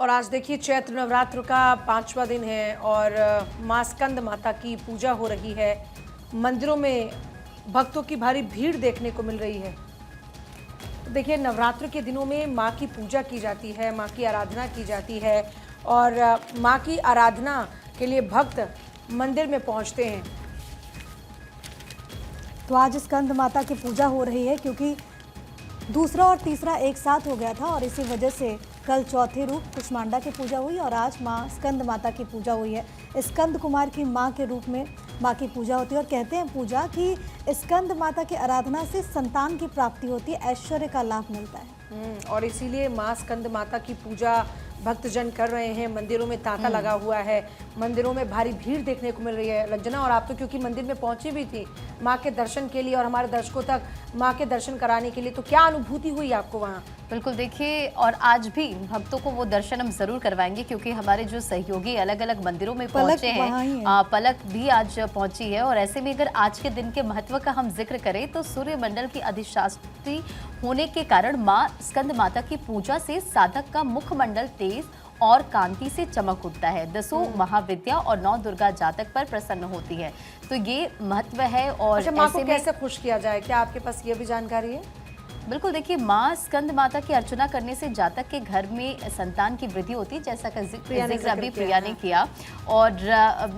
और आज देखिए चैत्र नवरात्र का 5वां दिन है और मां स्कंद माता की पूजा हो रही है। मंदिरों में भक्तों की भारी भीड़ देखने को मिल रही है। तो देखिए नवरात्र के दिनों में मां की पूजा की जाती है, मां की आराधना की जाती है और मां की आराधना के लिए भक्त मंदिर में पहुंचते हैं। तो आज स्कंद माता की पूजा हो रही है क्योंकि दूसरा और तीसरा एक साथ हो गया था और इसी वजह से कल चौथे रूप कुष्मांडा की पूजा हुई और आज मां स्कंद माता की पूजा हुई है। स्कंद कुमार की मां के रूप में मां की पूजा होती है और कहते हैं पूजा कि स्कंद माता की आराधना से संतान की प्राप्ति होती है, ऐश्वर्य का लाभ मिलता है। और इसीलिए मां स्कंद माता की पूजा भक्तजन कर रहे हैं। मंदिरों में तांता लगा हुआ है, मंदिरों में भारी भीड़ देखने को मिल रही है। रंजना, और आप तो क्योंकि मंदिर में पहुंची भी थी मां के दर्शन के लिए और हमारे दर्शकों तक मां के दर्शन कराने के लिए, तो क्या अनुभूति हुई आपको वहां? बिल्कुल, देखिए और आज भी भक्तों को वो दर्शन हम जरूर करवाएंगे क्योंकि हमारे जो सहयोगी अलग अलग मंदिरों में पहुंचे हैं, पलक भी आज पहुंची है। और ऐसे में अगर आज के दिन के महत्व का हम जिक्र करें तो सूर्य मंडल की अधिष्ठात्री होने के कारण मां स्कंद माता की पूजा से साधक का मुखमंडल तेज और कांति से चमक उठता है। 10 महाविद्या और 9 दुर्गा जातक पर प्रसन्न होती है, तो ये महत्व है। और अच्छा, मां को कैसे खुश किया जाए, क्या आपके पास ये भी जानकारी है? बिल्कुल, देखिए मां स्कंद माता की अर्चना करने से जातक के घर में संतान की वृद्धि होती है, जैसा कि जिक्र अभी प्रिया ने किया। और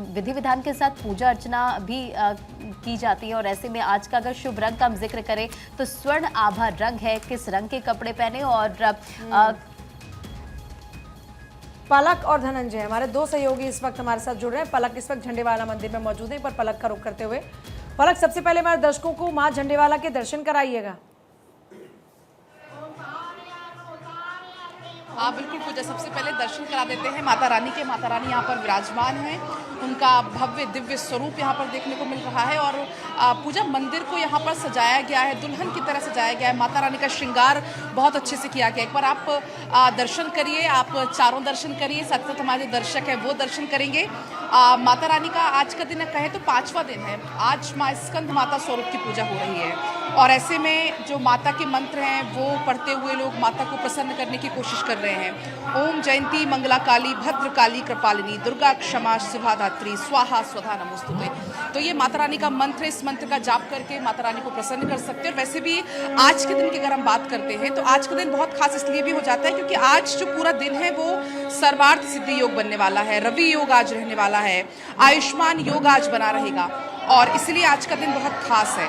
विधि विधान के साथ पूजा अर्चना भी की जाती है। और ऐसे में आज का अगर शुभ रंग का हम जिक्र करें तो स्वर्ण आभा रंग है। किस रंग के कपड़े पहने और पलक और धनंजय हमारे दो सहयोगी इस वक्त हमारे साथ जुड़ रहे हैं। पलक इस वक्त झंडेवाला मंदिर में मौजूद है, पर पलक का रुख करते हुए पलक, सबसे पहले हमारे दर्शकों को मां झंडेवाला के दर्शन कराइएगा। हाँ बिल्कुल पूजा, सबसे पहले दर्शन करा देते हैं माता रानी के। माता रानी यहाँ पर विराजमान हैं, उनका भव्य दिव्य स्वरूप यहाँ पर देखने को मिल रहा है। और पूजा मंदिर को यहाँ पर सजाया गया है, दुल्हन की तरह सजाया गया है। माता रानी का श्रृंगार बहुत अच्छे से किया गया है। एक बार आप दर्शन करिए, आप चारों दर्शन करिए, साथ साथ हमारे जो दर्शक हैं वो दर्शन करेंगे। माता रानी का आज का दिन कहें तो 5वां दिन है। आज माँ स्कंद माता स्वरूप की पूजा हो रही है और ऐसे में जो माता के मंत्र हैं वो पढ़ते हुए लोग माता को प्रसन्न करने की कोशिश कर रहे हैं। ओम जयंती मंगला काली भद्र काली कृपालिनी दुर्गा क्षमा शिवा धात्री स्वाहा स्वधा नमोस्तुते। तो ये माता रानी का मंत्र है, इस मंत्र का जाप करके माता रानी को प्रसन्न कर सकते हैं। और वैसे भी आज के दिन की अगर हम बात करते हैं तो आज का दिन बहुत खास इसलिए भी हो जाता है क्योंकि आज जो पूरा दिन है वो सर्वार्थ सिद्धि योग बनने वाला है, रवि योग आज रहने वाला है, आयुष्मान योग आज बना रहेगा और इसलिए आज का दिन बहुत खास है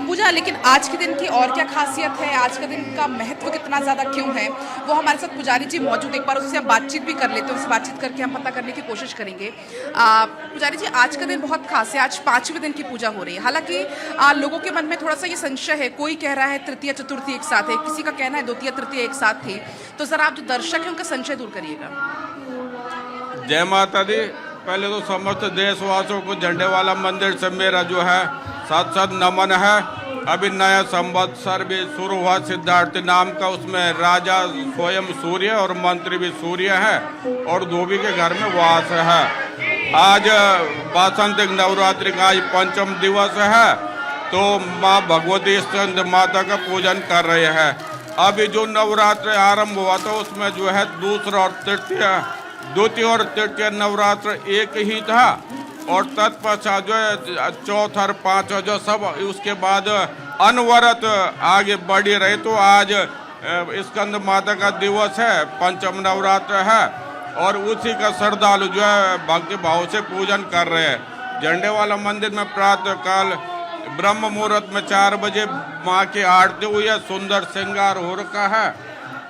पूजा। लेकिन आज के दिन की और क्या खासियत है, आज का दिन का महत्व कितना ज़्यादा क्यों है, वो हमारे साथ पुजारी जी मौजूद, एक बार उससे हम बातचीत भी कर लेते हैं, उससे बातचीत करके हम पता करने की कोशिश करेंगे। पुजारी जी, आज का दिन बहुत खास है, आज 5वें दिन की पूजा हो रही है। हालांकि लोगों के मन में थोड़ा सा ये संशय है, कोई कह रहा है तृतीय चतुर्थी एक साथ है, किसी का कहना है द्वितीय तृतीय एक साथ थी। तो ज़रा आप जो दर्शक हैं उनका संशय दूर करिएगा। जय माता दी। पहले तो समस्त देशवासियों को झंडेवाला मंदिर से मेरा जो है साथ साथ नमन है। अभी नया संवत्सर भी शुरू हुआ सिद्धार्थ नाम का, उसमें राजा स्वयं सूर्य और मंत्री भी सूर्य है और धोबी के घर में वास है। आज वासंतिक नवरात्रि का आज 5वां दिवस है, तो माँ भगवती स्कंद माता का पूजन कर रहे हैं। अभी जो नवरात्र आरंभ हुआ था उसमें जो है द्वितीय और तृतीय नवरात्र एक ही था और तत्पश्चात जो है चौथा और 5वां जो सब उसके बाद अनवरत आगे बढ़ी रहे। तो आज स्कंद माता का दिवस है, 5वां नवरात्र है और उसी का श्रद्धालु जो है भक्ति भाव से पूजन कर रहे हैं। झंडेवाला मंदिर में प्रातः काल ब्रह्म मुहूर्त में 4 बजे माँ की आरती हुई है, सुंदर श्रृंगार हो रखा है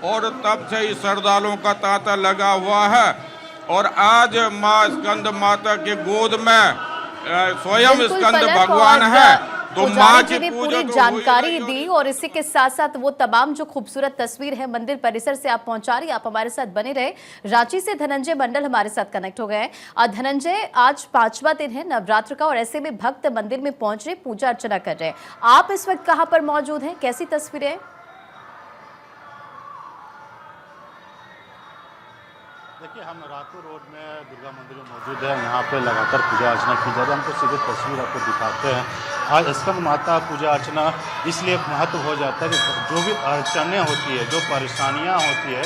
और तब से ही श्रद्धालुओं का तांता लगा हुआ है। और आज माँ स्कंद माता की गोद में स्वयं स्कंद भगवान है, तो माँ की ने पूजा पूरी जानकारी दी। और इसी के साथ साथ वो तमाम जो खूबसूरत तस्वीर है मंदिर परिसर से आप पहुंचा रही, आप हमारे साथ बने रहे। रांची से धनंजय मंडल हमारे साथ कनेक्ट हो गए हैं। धनंजय, आज 5वां दिन है नवरात्र का और ऐसे में भक्त मंदिर में पहुंच रहे, पूजा अर्चना कर रहे हैं। आप इस वक्त कहां पर मौजूद हैं, कैसी तस्वीरें? देखिए, हम रातू रोड में दुर्गा मंदिर में मौजूद है। यहाँ पे लगातार पूजा अर्चना की जा रही है। हमको सीधे तस्वीर आपको दिखाते हैं। आज स्कंद माता पूजा अर्चना इसलिए महत्व हो जाता है कि जो भी अड़चनें होती है, जो परेशानियाँ होती है,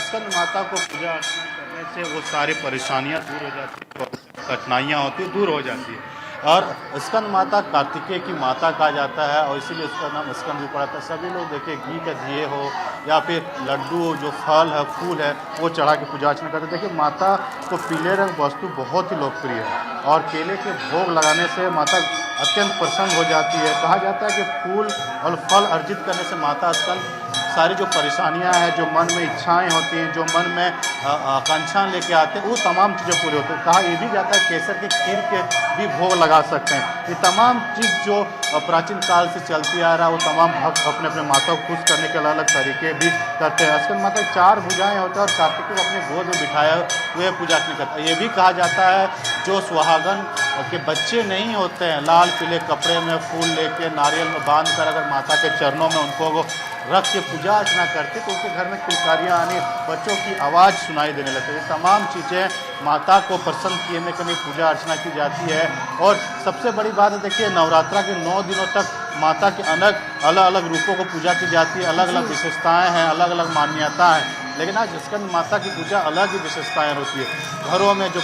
स्कंद माता को पूजा अर्चना करने से वो सारी परेशानियाँ दूर हो जाती है, कठिनाइयाँ होती है दूर हो जाती है। और स्कंद माता कार्तिकेय की माता कहा जाता है और इसीलिए उसका नाम स्कंद भी पड़ा था। सभी लोग देखिए घी का दिए हो या फिर लड्डू हो, जो फल है फूल है वो चढ़ा के पूजा अर्चना करते हैं। देखिए, माता को पीले रंग वस्तु बहुत ही लोकप्रिय है और केले के भोग लगाने से माता अत्यंत प्रसन्न हो जाती है। कहा जाता है कि फूल और फल अर्जित करने से माता स्कंद सारी जो परेशानियां हैं, जो मन में इच्छाएं होती हैं, जो मन में आकांक्षा लेके आते हैं, वो तमाम चीज़ें पूरी होती हैं। कहा यह भी जाता है केसर के खीर के भी भोग लगा सकते हैं। ये तमाम चीज़ जो प्राचीन काल से चलती आ रहा है, वो तमाम भक्त अपने अपने माता को खुश करने के अलग अलग तरीके भी करते हैं। स्कंद माता 4 भुजाएँ होती हैं और कार्तिक को अपने गोद में बिठाया हुए पूजा अर्चना करते हैं। ये भी कहा जाता है जो सुहागन के बच्चे नहीं होते हैं, लाल पीले कपड़े में फूल लेके नारियल में बांध कर अगर माता के चरणों में उनको रख के पूजा अर्चना करते तो उनके घर में किलकारियाँ आनी, बच्चों की आवाज़ सुनाई देने लगती है। ये तमाम चीज़ें माता को प्रसन्न करने के लिए पूजा अर्चना की जाती है। और सबसे बड़ी बात है, देखिए, नवरात्रा के 9 दिनों तक माता के अलग अलग रूपों को पूजा की जाती है। अलग अलग विशेषताएँ हैं, अलग अलग मान्यता है। लेकिन आज स्कंद माता की पूजा अलग ही विशेषताएँ होती है। घरों में जो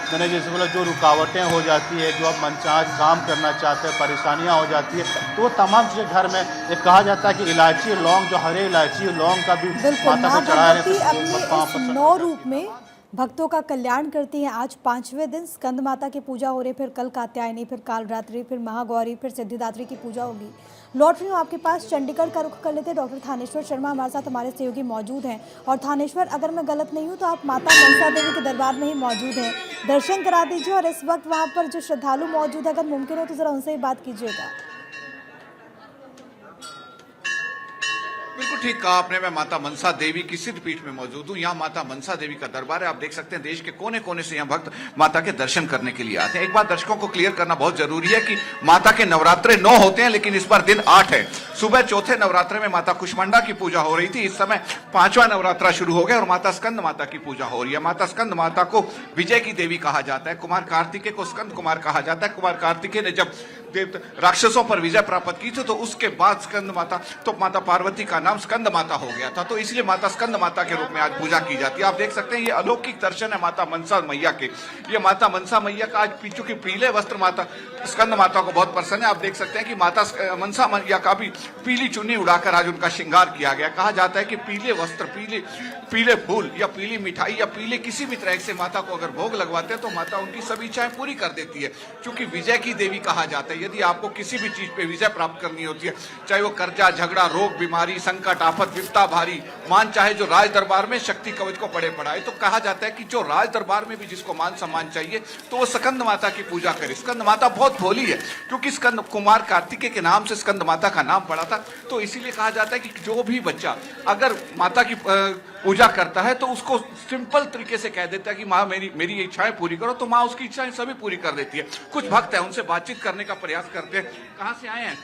मैंने जैसे बोला जो रुकावटें हो जाती है, जो आप मनचाहा काम करना चाहते हैं, परेशानियाँ हो जाती है, तो वो तमाम चीज़ें घर में एक कहा जाता है कि इलायची लौंग, जो हरे इलायची लौंग का भी माता को चढ़ाने से अपने 9 रूप में भक्तों का कल्याण करती हैं। आज 5वें दिन स्कंद माता की पूजा हो रही है, फिर कल कात्यायनी, फिर कालरात्रि, फिर महागौरी, फिर सिद्धिदात्री की पूजा होगी। लौट रही हूँ आपके पास, चंडीगढ़ का रुख कर लेते हैं। डॉक्टर थानेश्वर शर्मा हमारे साथ हमारे सहयोगी मौजूद हैं। और थानेश्वर, अगर मैं गलत नहीं हूँ तो आप माता मनसा देवी के दरबार में ही मौजूद हैं, दर्शन करा दीजिए। और इस वक्त वहाँ पर जो श्रद्धालु मौजूद है, अगर मुमकिन हो तो ज़रा उनसे ही बात कीजिएगा। बिल्कुल ठीक कहा आपने। मैं माता मनसा देवी की सिद्ध पीठ में मौजूद हूँ। यहाँ माता मनसा देवी का दरबार है। आप देख सकते हैं देश के कोने कोने से यहाँ भक्त माता के दर्शन करने के लिए आते हैं। एक बात दर्शकों को क्लियर करना बहुत जरूरी है कि माता के नवरात्रे 9 होते हैं, लेकिन इस बार दिन 8 है। सुबह चौथे नवरात्रे में माता कुष्मांडा की पूजा हो रही थी। इस समय 5वां नवरात्रा शुरू हो गया और माता स्कंद माता की पूजा हो रही है। माता स्कंद माता को विजय की देवी कहा जाता है। कुमार कार्तिकेय को स्कंद कुमार कहा जाता है। कुमार कार्तिकेय ने जब राक्षसों पर विजय प्राप्त की थी तो उसके बाद स्कंद माता, तो माता पार्वती का नाम स्कंद माता हो गया था, तो इसलिए माता स्कंद माता के रूप में आज पूजा की जाती है। आप देख सकते हैं ये अलौकिक दर्शन है माता मनसा मैया के। ये माता मनसा मैया का आज पीछू के पीले वस्त्र माता स्कंद माता को बहुत पसंद है। आप देख सकते हैं कि माता मनसा मैया का भी पीली चुन्नी उड़ाकर आज उनका श्रृंगार किया गया। कहा जाता है कि पीले वस्त्र, पीले फूल या पीली मिठाई या पीले किसी भी तरह से माता को अगर भोग लगवाते हैं तो माता उनकी सभी इच्छाएं पूरी कर देती है। क्योंकि विजय की देवी कहा जाता है। यदि आपको किसी भी चीज पे विजय प्राप्त करनी होती है, चाहे वो कर्जा, झगड़ा, रोग, बीमारी, संकट, आफत, विपदा भारी, मान चाहे जो राज दरबार में शक्ति कवच को पड़े पड़ाए, तो कहा जाता है कि जो राज दरबार में भी जिसको मान सम्मान चाहिए तो वो स्कंद माता की पूजा करे। स्कंद माता बहुत भोली है, क्योंकि स्कंद कुमार कार्तिकेय के नाम से स्कंद माता का नाम पड़ा था, तो इसीलिए कहा जाता है कि जो भी बच्चा अगर माता की पूजा करता है तो उसको सिंपल तरीके से कह देता है कि माँ मेरी इच्छाएं पूरी करो, तो माँ उसकी इच्छाएं सभी पूरी कर देती है। कुछ भक्त है, उनसे बातचीत करने का प्रयास करते हैं। कहाँ से आए हैं?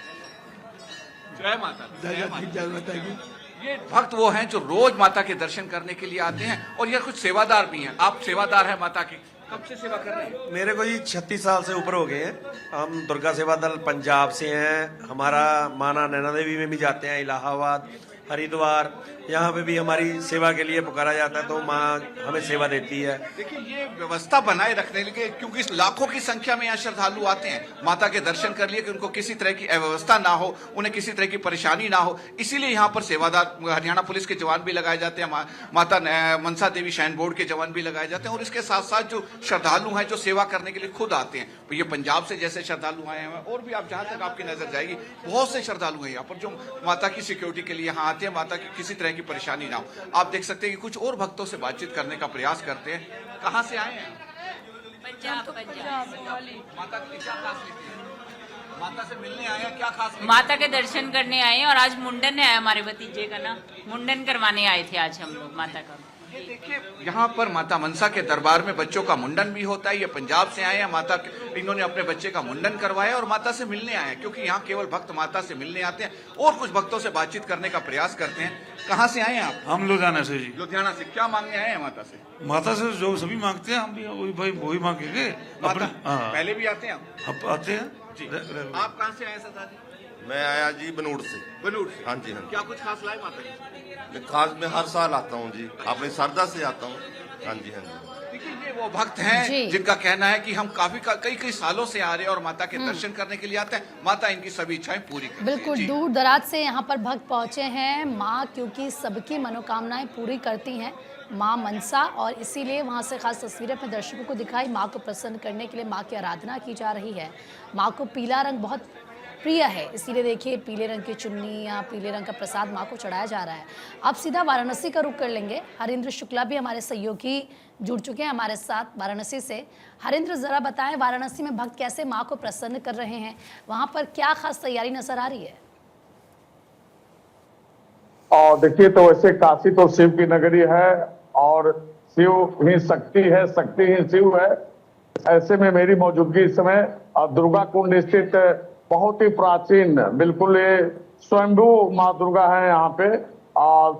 जय माता दी। जय माता की। ये भक्त वो हैं जो रोज माता के दर्शन करने के लिए आते हैं और ये कुछ सेवादार भी हैं। आप सेवादार हैं माता की, कब से सेवा कर रहे हैं? मेरे को जी 36 साल से ऊपर हो गए हैं। हम दुर्गा सेवा दल पंजाब से हैं। हमारा माना नैना देवी में भी जाते हैं, इलाहाबाद, हरिद्वार, यहाँ पे भी हमारी सेवा के लिए पुकारा जाता है, तो माँ हमें सेवा देती है। देखिए ये व्यवस्था बनाए रखने के, क्योंकि लाखों की संख्या में यहाँ श्रद्धालु आते हैं माता के दर्शन कर लिए कि उनको किसी तरह की अव्यवस्था ना हो, उन्हें किसी तरह की परेशानी ना हो, इसीलिए यहाँ पर सेवादार हरियाणा पुलिस के जवान भी लगाए जाते हैं, माता मनसा देवी शाइन बोर्ड के जवान भी लगाए जाते हैं। और इसके साथ साथ जो श्रद्धालु हैं जो सेवा करने के लिए खुद आते हैं, तो ये पंजाब से जैसे श्रद्धालु आए हैं और भी आप जहाँ तक आपकी नजर जाएगी बहुत से श्रद्धालु हैं यहाँ पर जो माता की सिक्योरिटी के लिए यहाँ आते हैं, माता की किसी तरह की परेशानी ना हो। आप देख सकते हैं कि कुछ और भक्तों से बातचीत करने का प्रयास करते हैं। कहाँ से आए हैं? पंजाब। माता की क्या खास लेते हैं? माता से मिलने आए हैं, क्या खास? माता के दर्शन करने आए हैं और आज मुंडन है हमारे भतीजे का ना, मुंडन करवाने आए थे आज हम लोग माता का। ये देखिए यहाँ पर माता मनसा के दरबार में बच्चों का मुंडन भी होता है। ये पंजाब से आए हैं, इन्होंने अपने बच्चे का मुंडन करवाया और माता से मिलने आए हैं, क्योंकि यहाँ केवल भक्त माता से मिलने आते हैं और कुछ भक्तों से बातचीत करने का प्रयास करते हैं। कहाँ से आए हैं आप? हम लुधियाना से जी। लुधियाना से। क्या मांगने आए हैं माता से? माता से जो सभी मांगते हैं हम भी वही मांगेंगे। माता पहले भी आते हैं आप आते हैं जी। आप कहाँ से आए सरदार जी? मैं आया जी बनूड़ से। बनूड़ से? हाँ जी हाँ। क्या कुछ खास लाए माता जी? मैं हर साल आता हूँ जी, अपनी श्रद्धा से आता हूँ। हाँ जी हाँ जी। देखिए ये वो भक्त हैं जिनका कहना है कि हम कई सालों से आ रहे हैं और माता के दर्शन करने के लिए आते हैं। माता इनकी सभी इच्छाएं पूरी करती है। बिल्कुल दूर दराज से यहाँ पर भक्त पहुंचे हैं। माँ क्योंकि सबकी मनोकामनाएं पूरी करती हैं, माँ मनसा, और इसीलिए वहाँ से खास तस्वीरें अपने दर्शकों को दिखाई। माँ को प्रसन्न करने के लिए माँ की आराधना की जा रही है। माँ को पीला रंग बहुत प्रिय है, इसीलिए देखिए पीले रंग की चुन्नी या पीले रंग का प्रसाद माँ को चढ़ाया जा रहा है। अब सीधा वाराणसी का रुख कर लेंगे। हरेंद्र शुक्ला भी हमारे सहयोगी जुड़ चुके हैं हमारे साथ वाराणसी से। हरेंद्र, जरा बताएं वाराणसी में भक्त कैसे माँ को प्रसन्न कर रहे हैं, वहाँ पर क्या खास तैयारी नजर आ रही है? और देखिए तो वैसे काशी तो शिव की नगरी है और शिव ही शक्ति है, शक्ति ही शिव है। ऐसे में मेरी मौजूदगी इस समय दुर्गा कुंड स्थित बहुत ही प्राचीन, बिल्कुल ये स्वयंभू माँ दुर्गा है यहाँ पे, और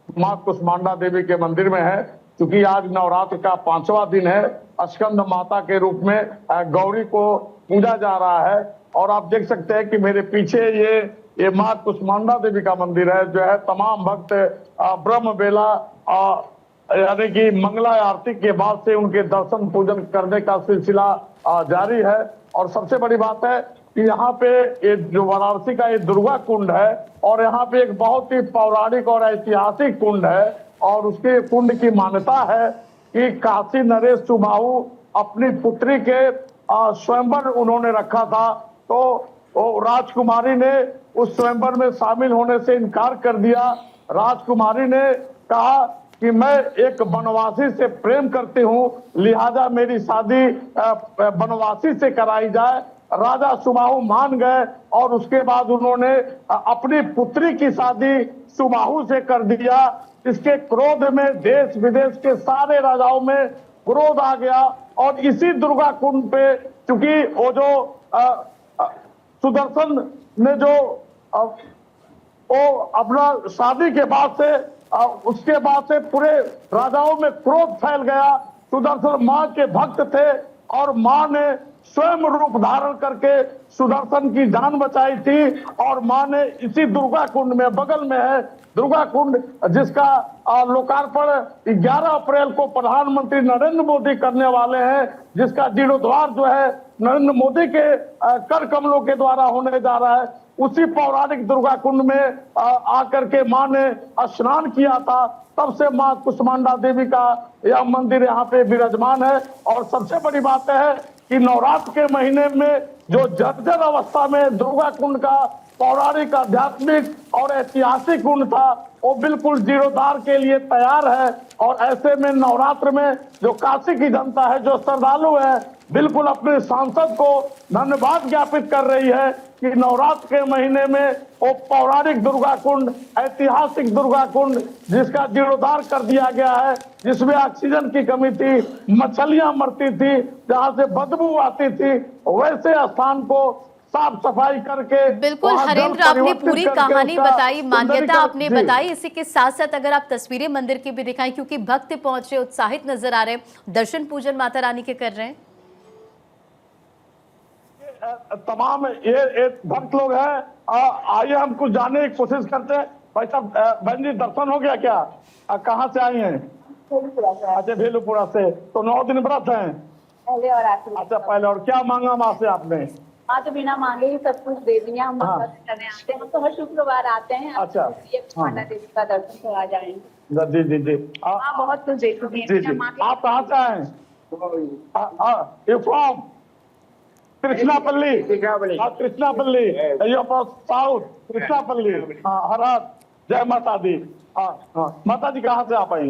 माँ कुष्मांडा देवी के मंदिर में है। क्योंकि आज नवरात्र का 5वां दिन है, स्कंद माता के रूप में गौरी को पूजा जा रहा है। और आप देख सकते हैं कि मेरे पीछे ये माँ कुष्मांडा देवी का मंदिर है, जो है तमाम भक्त ब्रह्म बेला यानी कि मंगला आरती के बाद से उनके दर्शन पूजन करने का सिलसिला जारी है। और सबसे बड़ी बात है कि यहाँ पे ये जो वाराणसी का ये दुर्गा कुंड है, और यहाँ पे एक बहुत ही पौराणिक और ऐतिहासिक कुंड है, और उसके कुंड की मान्यता है कि काशी नरेश सुबाहु अपनी पुत्री के स्वयंवर उन्होंने रखा था, तो वो राजकुमारी ने उस स्वयंवर में शामिल होने से इनकार कर दिया। राजकुमारी ने कहा कि मैं एक वनवासी से प्रेम करती हूँ, लिहाजा मेरी शादी वनवासी से कराई जाए। राजा सुबाहु मान गए और उसके बाद उन्होंने अपनी पुत्री की शादी सुबाहु से कर दिया। इसके क्रोध में देश विदेश के सारे राजाओं में क्रोध आ गया, और इसी दुर्गा कुंड पे चूंकि वो जो सुदर्शन ने जो वो अपना शादी के बाद से उसके बाद से पूरे राजाओं में क्रोध फैल गया। सुदर्शन माँ के भक्त थे और माँ ने स्वयं रूप धारण करके सुदर्शन की जान बचाई थी। और माँ ने इसी दुर्गा कुंड में, बगल में है दुर्गा कुंड, जिसका लोकार्पण 11 अप्रैल को प्रधानमंत्री नरेंद्र मोदी करने वाले हैं, जिसका जीर्णोद्वार जो है नरेंद्र मोदी के कर कमलों के द्वारा होने जा रहा है। उसी पौराणिक दुर्गा कुंड में आकर के माँ ने स्नान किया था, तब से माँ कुष्मांडा देवी का यह मंदिर यहाँ पे विराजमान है। और सबसे बड़ी बात है कि नवरात्र के महीने में जो जर्जर अवस्था में दुर्गा कुंड का पौराणिक, आध्यात्मिक और ऐतिहासिक कुंड था, वो बिल्कुल जीर्णोद्धार के लिए तैयार है। और ऐसे में नवरात्र में जो काशी की जनता है, जो श्रद्धालु है, बिल्कुल अपने सांसद को धन्यवाद ज्ञापित कर रही है कि नवरात्र के महीने में वो पौराणिक दुर्गा कुंड, ऐतिहासिक दुर्गा कुंड, जिसका जीर्णोद्धार कर दिया गया है, जिसमें ऑक्सीजन की कमी थी, मछलियां मरती थी, जहां से बदबू आती थी, वैसे स्थान को साफ सफाई करके। बिल्कुल हरेंद्र, आपने पूरी कहानी बताई, मान्यता आपने बताई। इसी के साथ साथ अगर आप तस्वीरें मंदिर की भी दिखाएं, क्योंकि भक्त पहुंचे उत्साहित नजर आ रहे हैं, दर्शन पूजन माता रानी के कर रहे हैं। तमाम ये भक्त लोग हैं, आइए हम कुछ जानने की कोशिश करते हैं। भाई साहब, बहन जी दर्शन हो गया क्या? कहाँ से आई हैं? अच्छा, भेलूपुरा से। तो 9 दिन व्रत हैं पहले और आखिर। अच्छा, पहले। और क्या मांगा माँ से आपने? हाँ, तो बिना मांगे ही सब कुछ दे दिया। हम करने आते हैं, तो हर शुक्रवार आते हैं। अच्छा, माता देवी का दर्शन करा जाएंगे। जी जी जी। बहुत कुछ दे चुके हैं। आप कहाँ से आए? फ्रॉम कृष्णापल्ली। कृष्णापल्ली, साउथ कृष्णापल्ली। हर हाथ। जय माता दी। माता जी कहाँ से आप आई?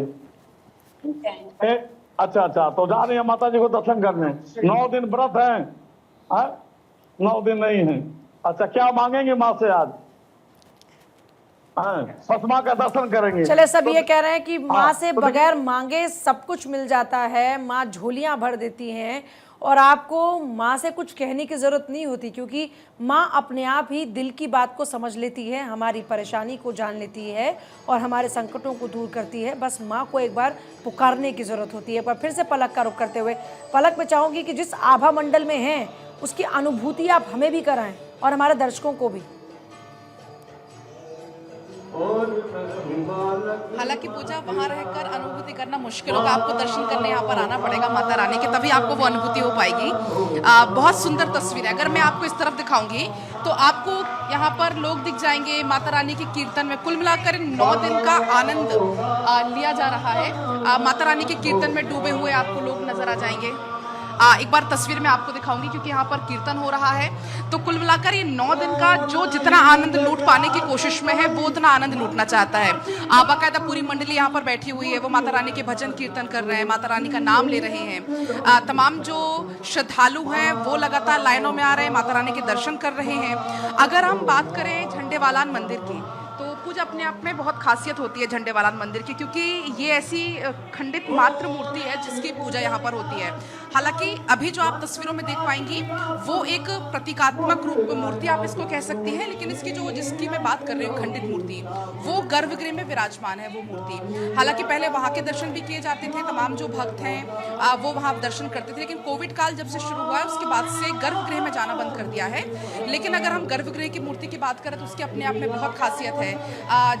अच्छा अच्छा, तो जा रही है माता जी को दर्शन करने। 9 दिन व्रत है? 9 दिन नहीं है। अच्छा, क्या मांगेंगे माँ से आज? सतमा का दर्शन करेंगे। चले, सब ये कह रहे हैं कि माँ से बगैर मांगे सब कुछ मिल जाता है, माँ झोलियां भर देती हैं और आपको माँ से कुछ कहने की ज़रूरत नहीं होती, क्योंकि माँ अपने आप ही दिल की बात को समझ लेती है, हमारी परेशानी को जान लेती है और हमारे संकटों को दूर करती है। बस माँ को एक बार पुकारने की ज़रूरत होती है। पर फिर से पलक का रुख करते हुए पलक, मैं चाहूँगी कि जिस आभा मंडल में हैं उसकी अनुभूति आप हमें भी कराएं और हमारे दर्शकों को भी। हालांकि पूजा वहां रहकर अनुभूति करना मुश्किल होगा, आपको दर्शन करने यहाँ पर आना पड़ेगा माता रानी के, तभी आपको वो अनुभूति हो पाएगी। बहुत सुंदर तस्वीर है। अगर मैं आपको इस तरफ दिखाऊंगी तो आपको यहाँ पर लोग दिख जाएंगे माता रानी के कीर्तन में। कुल मिलाकर 9 दिन का आनंद लिया जा रहा है। माता रानी के कीर्तन में डूबे हुए आपको लोग नजर आ जाएंगे। एक बार तस्वीर में आपको दिखाऊंगी क्योंकि यहाँ पर कीर्तन हो रहा है। तो कुल मिलाकर ये 9 दिन का जो जितना आनंद लूट पाने की कोशिश में है वो उतना आनंद लूटना चाहता है। बाकायदा पूरी मंडली यहाँ पर बैठी हुई है, वो माता रानी के भजन कीर्तन कर रहे हैं, माता रानी का नाम ले रहे हैं। तमाम जो श्रद्धालु हैं वो लगातार लाइनों में आ रहे हैं, माता रानी के दर्शन कर रहे हैं। अगर हम बात करें झंडेवालान मंदिर की तो पूजा अपने आप में बहुत खासियत होती है झंडेवालान मंदिर की, क्योंकि ये ऐसी खंडित मात्र मूर्ति है जिसकी पूजा यहाँ पर होती है। हालांकि अभी जो आप तस्वीरों में देख पाएंगी वो एक प्रतीकात्मक रूप मूर्ति आप इसको कह सकती हैं, लेकिन इसकी जो जिसकी मैं बात कर रही हूँ खंडित मूर्ति, वो गर्भगृह में विराजमान है वो मूर्ति। हालांकि पहले वहाँ के दर्शन भी किए जाते थे, तमाम जो भक्त हैं वो वहाँ दर्शन करते थे, लेकिन कोविड काल जब से शुरू हुआ है उसके बाद से गर्भगृह में जाना बंद कर दिया है। लेकिन अगर हम गर्भगृह की मूर्ति की बात करें तो उसके अपने आप में बहुत खासियत है।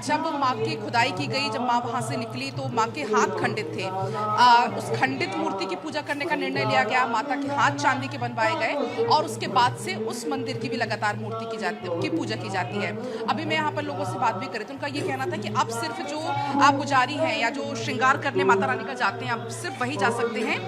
जब माँ की खुदाई की गई, जब माँ वहाँ से निकली तो माँ के हाथ खंडित थे। उस खंडित मूर्ति की पूजा करने का निर्णय लिया गया, माता के हाथ चांदी के बनवाए गए और उसके बाद से उस मंदिर की भी लगातार मूर्ति की पूजा की जाती है। अभी मैं यहाँ पर लोगों से बात भी करी तो उनका ये कहना था कि अब सिर्फ जो आप पुजारी हैं या जो श्रृंगार करने माता रानी का जाते हैं, अब सिर्फ वही जा सकते हैं।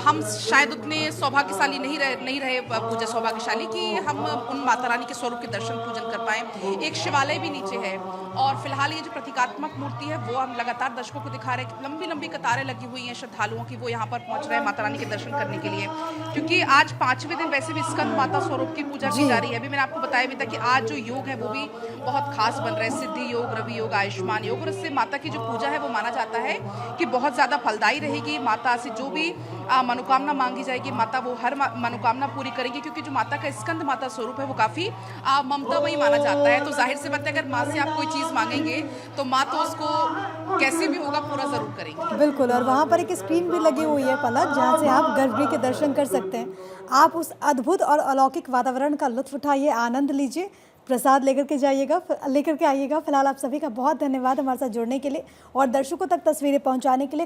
हम शायद उतने सौभाग्यशाली नहीं रहे पूजा सौभाग्यशाली कि हम उन माता रानी के स्वरूप के दर्शन पूजन कर पाए। एक शिवालय भी नीचे है और फिलहाल ये जो प्रतीकात्मक मूर्ति है वो हम लगातार दर्शकों को दिखा रहे हैं। लंबी लंबी कतारें लगी हुई हैं श्रद्धालुओं की, वो यहाँ पर पहुंच रहे हैं माता रानी के दर्शन करने के लिए, क्योंकि आज 5वें दिन वैसे भी स्कंद माता स्वरूप की पूजा की जा रही है। अभी मैंने आपको बताया भी था कि आज जो योग है वो भी बहुत खास बन रहा है, सिद्धि योग, रवि योग, आयुष्मान योग, और इससे माता की जो पूजा है वो माना जाता है कि बहुत ज्यादा फलदायी रहेगी। माता से जो भी मनोकामना मांगी जाएगी माता वो हर मनोकामना पूरी करेंगी, क्योंकि जो माता का स्कंद माता स्वरूप है वो काफी ममतामयी माना जाता है। तो जाहिर सी बात है अगर माँ से आप कोई चीज मांगेंगे तो माँ तो उसको कैसे भी होगा पूरा जरूर करेंगे। बिल्कुल, और वहाँ पर एक स्क्रीन भी लगी हुई है पलक, जहाँ से आप गर्भगृह के दर्शन कर सकते हैं। आप उस अद्भुत और अलौकिक वातावरण का लुत्फ उठाइए, आनंद लीजिए, प्रसाद लेकर के आइएगा। फिलहाल आप सभी का बहुत धन्यवाद हमारे साथ जुड़ने के लिए और दर्शकों तक तस्वीरें पहुंचाने के लिए।